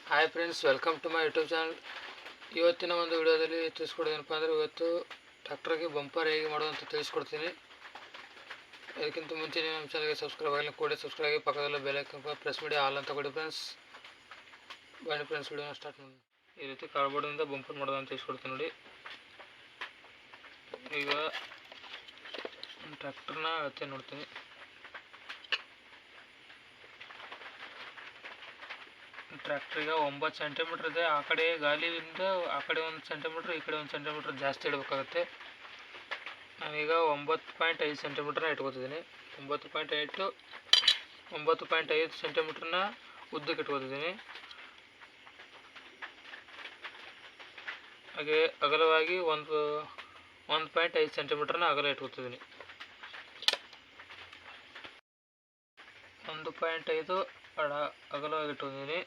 Hi friends, welcome to my YouTube channel. ಇವತ್ತಿನ ಒಂದು ವಿಡಿಯೋದಲ್ಲಿ ತಿಳಿಸ್ಕೊಡೋದೇನಪ್ಪ ಅಂದರೆ, ಇವತ್ತು ಟ್ರ್ಯಾಕ್ಟರ್ಗೆ ಬಂಪರ್ ಹೇಗೆ ಮಾಡೋದು ಅಂತ ತಿಳಿಸ್ಕೊಡ್ತೀನಿ. ಅದಕ್ಕಿಂತ ಮುಂಚೆ ನಮ್ಮ ಚಾನಲ್ಗೆ ಸಬ್ಸ್ಕ್ರೈಬ್ ಆಗಲಿ, ಸಬ್ಸ್ಕ್ರೈಬ್ ಆಗಿ ಪಕ್ಕದಲ್ಲೇ ಬೆಲ್ ಐಕಾನ್ ಪ್ರೆಸ್ ಮಾಡಿ ಆಲ್ ಅಂತ ಕೊಡಿ ಫ್ರೆಂಡ್ಸ್. ಬನ್ನಿ ಫ್ರೆಂಡ್ಸ್, ವಿಡಿಯೋನ ಸ್ಟಾರ್ಟ್ ಮಾಡಿ. ಈ ರೀತಿ ಕಾರ್ಬೋರ್ಡಿಂದ ಬಂಪರ್ ಮಾಡೋದು ಅಂತ ತಿಳಿಸ್ಕೊಡ್ತೀನಿ ನೋಡಿ. ಈಗ ಟ್ರ್ಯಾಕ್ಟರ್ನ ಅಳತೆ ನೋಡ್ತೀನಿ. ಟ್ರ್ಯಾಕ್ಟ್ರಿಗೆ 9 ಸೆಂಟಿಮೀಟ್ರ್ ಇದೆ. ಆ ಕಡೆ ಗಾಲಿಯಿಂದ ಆ ಕಡೆ 1 ಸೆಂಟಿಮೀಟ್ರ್, ಈ ಕಡೆ 1 ಸೆಂಟಿಮೀಟ್ರ್ ಜಾಸ್ತಿ ಇಡಬೇಕಾಗುತ್ತೆ. ನಾನೀಗ 9.5 ಸೆಂಟಿಮೀಟ್ರನ್ನ ಇಟ್ಕೊತಿದ್ದೀನಿ. 9.5 ಸೆಂಟಿಮೀಟ್ರನ್ನ ಉದ್ದಕ್ಕೆ ಇಟ್ಕೊತಿದ್ದೀನಿ. ಹಾಗೆ ಅಗಲವಾಗಿ 1.5 ಸೆಂಟಿಮೀಟ್ರನ್ನ ಅಗಲ ಇಟ್ಕೊತಿದ್ದೀನಿ. 1.5 ಅಗಲವಾಗಿ ಇಟ್ಕೊಂಡಿದ್ದೀನಿ.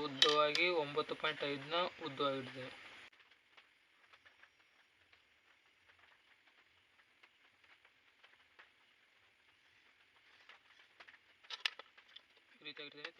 ಉದ್ದವಾಗಿ 9.5ನ ಉದ್ದವಾಗಿಟ್ಟಿದ್ದೀನಿ. ಈ ರೀತಿ ಆಗಿಟ್ಟಿದ್ದೀನಿ.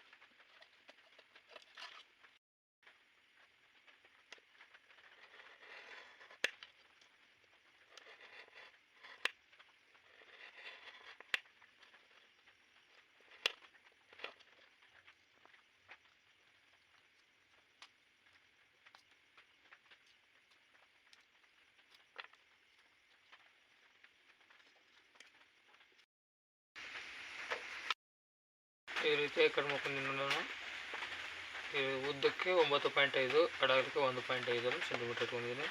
ಈ ರೀತಿಯಾಗಿ ಕಟ್ ಮಾಡ್ಕೊಂಡಿದ್ದೀನಿ ನಾನು. ಉದ್ದಕ್ಕೆ 9.5, ಅಡಗಲಕ್ಕೆ 1.5 ಸೆಂಟಿಮೀಟರ್ ಇಟ್ಕೊಂಡಿದ್ದೀನಿ.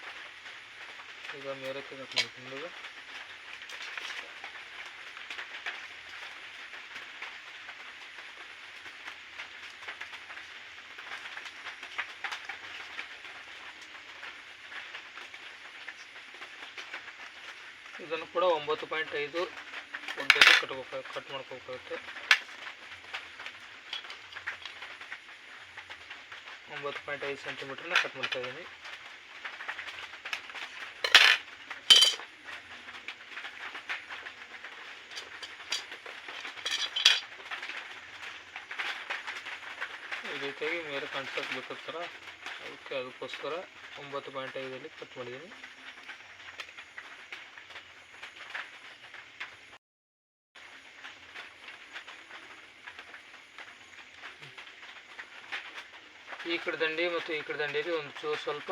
ಈಗ ಮೇಲಕ್ಕೆ ಕಟ್ ಮಾಡ್ಕೊಂಡು ಇದನ್ನು ಕೂಡ 9.5 ಉದ್ದಕ್ಕೆ ಕಟ್ ಮಾಡ್ಕೋಬೇಕಾಗುತ್ತೆ. 9.5 ಸೆಂಟಿಮೀಟ್ರನ್ನ ಕಟ್ ಮಾಡ್ತಾ ಇದ್ದೀನಿ. ಈ ರೀತಿಯಾಗಿ ಮೇಲೆ ಕಾಣಿಸೋಕೆ ಬೇಕಾಗ್ತಾರ, ಅದಕ್ಕೋಸ್ಕರ 9.5 ಕಟ್ ಮಾಡಿದ್ದೀನಿ. ಈ ಕಡೆ ದಂಡಿ ಮತ್ತು ಈ ಕಡೆ ದಂಡಿಯಲ್ಲಿ ಸ್ವಲ್ಪ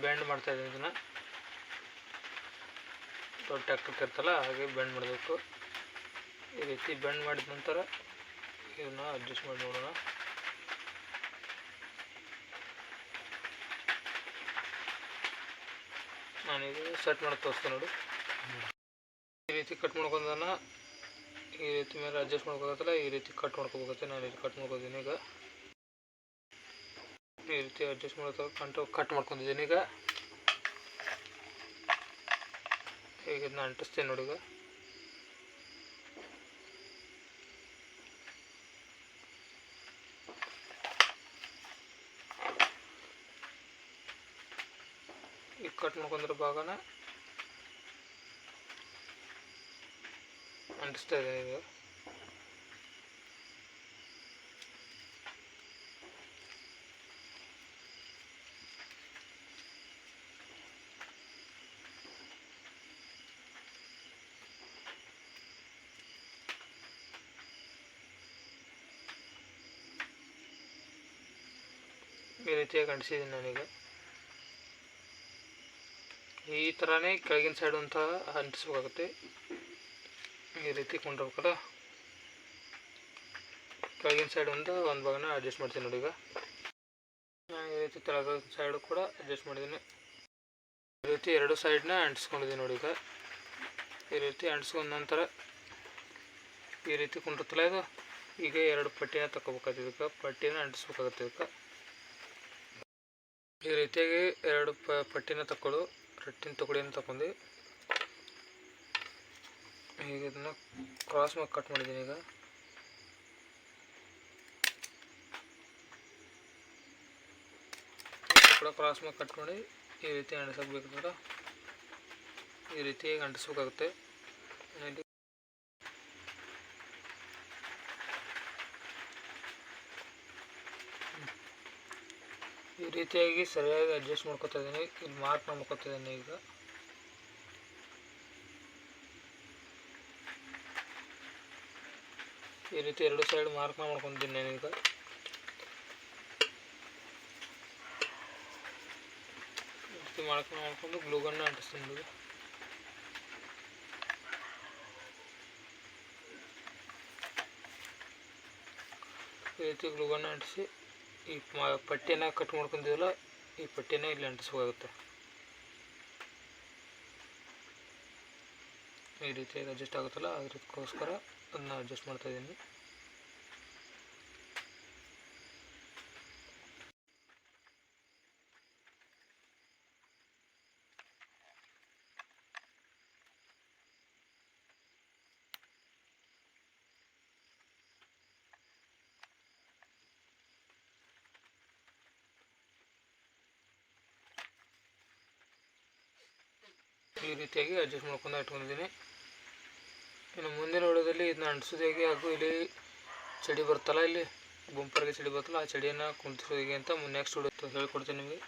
ಬೆಂಡ್ ಮಾಡ್ತಾ ಇದ್ದೀನಿ. ಇದನ್ನು ದೊಡ್ಡ ಟ್ರ್ಯಾಕ್ಟರ್ ಇರ್ತಲ್ಲ, ಹಾಗೆ ಬೆಂಡ್ ಮಾಡಬೇಕು. ಈ ರೀತಿ ಬೆಂಡ್ ಮಾಡಿದ ನಂತರ ಇದನ್ನು ಅಡ್ಜಸ್ಟ್ ಮಾಡಿ ನೋಡೋಣ. ನಾನೀಗ ಸೆಟ್ ಮಾಡಿ ತೋರಿಸ್ತೇನೆ ನೋಡಿ. ಈ ರೀತಿ ಕಟ್ ಮಾಡ್ಕೊಂಡನ ಈ ರೀತಿ ಮೇಲೆ ಅಡ್ಜಸ್ಟ್ ಮಾಡ್ಕೋಬೇಕಲ್ಲ, ಈ ರೀತಿ ಕಟ್ ಮಾಡ್ಕೋಬೇಕಾಗುತ್ತೆ. ನಾನು ಇಲ್ಲಿ ಕಟ್ ಮಾಡ್ಕೋತೀನಿ. ಈಗ ಈ ರೀತಿ ಅಡ್ಜಸ್ಟ್ ಕಟ್ ಮಾಡ್ಕೊಂಡಿದ್ದೀನಿ. ಈಗ ಇದನ್ನ ಅಂಟಿಸ್ತೇನೆ ನೋಡಿ. ಈಗ ಕಟ್ ಮಾಡ್ಕೊಂಡಿರೋ ಭಾಗನ ಅಂಟಿಸ್ತಾ ಇದ್ದೀನಿ. ಈಗ ಈ ರೀತಿಯಾಗಿ ಅಂಟಿಸಿದ್ದೀನಿ ನಾನೀಗ. ಈ ಥರನೇ ಕೆಳಗಿನ ಸೈಡ್ ಅಂತ ಅಂಟಿಸ್ಬೇಕಾಗುತ್ತೆ. ಈ ರೀತಿ ಕೊಂಡಿರ್ಬೇಕಲ್ಲ, ಕೆಳಗಿನ ಸೈಡ್ ಒಂದು ಭಾಗನ ಅಡ್ಜಸ್ಟ್ ಮಾಡ್ತೀನಿ ನೋಡಿ. ಈಗ ನಾನು ಈ ರೀತಿ ಕೆಳಗಿನ ಸೈಡು ಕೂಡ ಅಡ್ಜಸ್ಟ್ ಮಾಡಿದ್ದೀನಿ. ಈ ರೀತಿ ಎರಡು ಸೈಡ್ನ ಅಂಟಿಸ್ಕೊಂಡಿದ್ದೀನಿ ನೋಡಿ. ಈ ರೀತಿ ಅಂಟಿಸ್ಕೊಂಡ ನಂತರ ಈ ರೀತಿ ಕೊಂಡಿರ್ತಲ್ಲ ಇದು, ಈಗ 2 ಪಟ್ಟಿನ ತಗೋಬೇಕಾಗುತ್ತೆ. ಇದಕ್ಕೆ ಪಟ್ಟಿನ ಅಂಟಿಸ್ಬೇಕಾಗುತ್ತೆ. ಇದಕ್ಕೆ ಈ ರೀತಿಯಾಗಿ 2 ಪಟ್ಟಿನ ರಟ್ಟಿನ ತಗೊಳ್ಳಿಯನ್ನು ತಗೊಂಡು ಈಗ ಇದನ್ನು ಕ್ರಾಸ್ ಮಾಡಿ ಕಟ್ ಮಾಡಿದ್ದೀನಿ. ಈಗ ಕೂಡ ಕ್ರಾಸ್ ಮಾಡಿ ಕಟ್ ಮಾಡಿ ಈ ರೀತಿ ಅಂಟಿಸಬೇಕಾದ್ರೆ ಈ ರೀತಿಯಾಗಿ ಅಂಟಿಸ್ಬೇಕಾಗುತ್ತೆ. ಈ ರೀತಿಯಾಗಿ ಸರಿಯಾಗಿ ಅಡ್ಜಸ್ಟ್ ಮಾಡ್ಕೊತಾ ಇದ್ದೀನಿ. ಇಲ್ಲಿ ಮಾರ್ಕ್ ಮಾಡ್ಕೊತಾ ಇದ್ದೀನಿ. ಈಗ ಈ ರೀತಿ ಎರಡು ಸೈಡ್ ಮಾರ್ಕ್ ಮಾಡ್ಕೊತೀನಿ ನಾನೀಗ. ಈ ರೀತಿ ಮಾಡ್ಕೊಂಡು ಗ್ಲೂಗನ್ನ ಅಂಟಿಸ್ತೀನಿ. ಈ ರೀತಿ ಗ್ಲೂಗನ್ನ ಅಂಟಿಸಿ ಈ ಪಟ್ಟಿಯನ್ನು ಕಟ್ ಮಾಡ್ಕೊಂಡಿವಲ್ಲ, ಈ ಪಟ್ಟಿನ ಇಲ್ಲಿ ಅಂಟಿಸ್ಬೇಕಾಗುತ್ತೆ. ಈ ರೀತಿಯಾಗಿ ಅಡ್ಜಸ್ಟ್ ಆಗುತ್ತಲ್ಲ, ಅದಕ್ಕೋಸ್ಕರ ಅದನ್ನ ಅಡ್ಜಸ್ಟ್ ಮಾಡ್ತಾ ಇದ್ದೀನಿ. ಈ ರೀತಿಯಾಗಿ ಅಡ್ಜಸ್ಟ್ ಮಾಡ್ಕೊಂಡು ಇಟ್ಕೊಂಡಿದ್ದೀನಿ. ಇನ್ನು ಮುಂದಿನ ವಿಡಿಯೋದಲ್ಲಿ ಇದನ್ನ ಅಂಟಿಸೋದು ಹೇಗೆ ಹಾಗೂ ಇಲ್ಲಿ ಚಡಿ ಬರ್ತಲ್ಲ, ಇಲ್ಲಿ ಬಂಪರ್ಗೆ ಚಡಿ ಬರ್ತಲ್ಲ, ಆ ಚಡಿಯನ್ನು ಕುಂತಿಸೋದು ಹೇಗೆ ಅಂತ ನೆಕ್ಸ್ಟ್ ವಿಡಿಯೋ ಹೇಳ್ಕೊಡ್ತೀನಿ ನಿಮಗೆ.